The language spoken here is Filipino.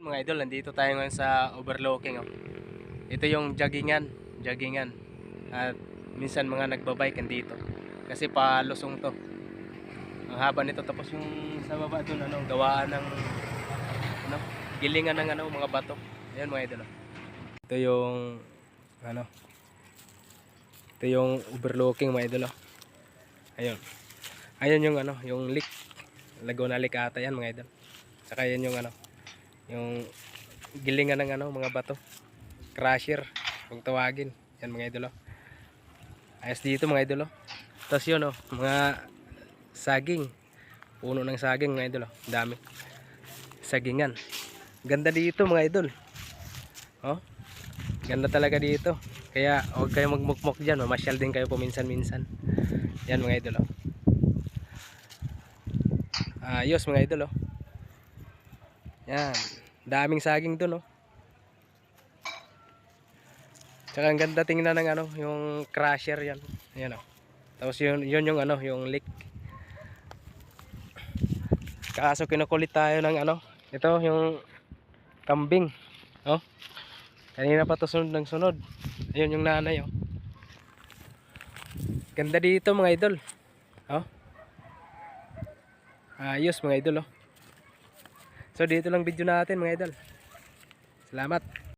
Mga idol, nandito tayo ngayon sa overlooking. Oh. Ito yung joggingan. At minsan mga nagbabike dito. Kasi palusong to. Ang haba nito, tapos yung sa baba doon gawaan ng ano, gilingan ng mga bato. Ayun mga idol. Oh. Ito yung ano, ito yung overlooking mga idol. Oh. Ayun. Ayun yung yung lake. Laguna Lake ata yan mga idol. Saka yan yung yung gilingan ng mga bato, crusher kung tawagin yan mga idolo. Ayos dito mga idolo. Tapos yun mga saging, puno ng saging mga idolo, dami sagingan. Ganda dito mga idol, oh, ganda talaga dito. Kaya huwag kayo magmukmok dyan, mamasyal din kayo paminsan-minsan. Yan mga idolo. Ayos mga idolo. Yan, daming saging dun. Tsaka ang ganda tingnan ng yung crusher yan. Ayan. Tapos yun yung yung lake. Kaso kinukulit tayo ng ito yung kambing. Oh. Kanina pa to sunod ng sunod. Ayun yung nanay, oh. Ganda dito mga idol. Oh. Ayos mga idol, oh. So dito lang video natin mga idol. Salamat.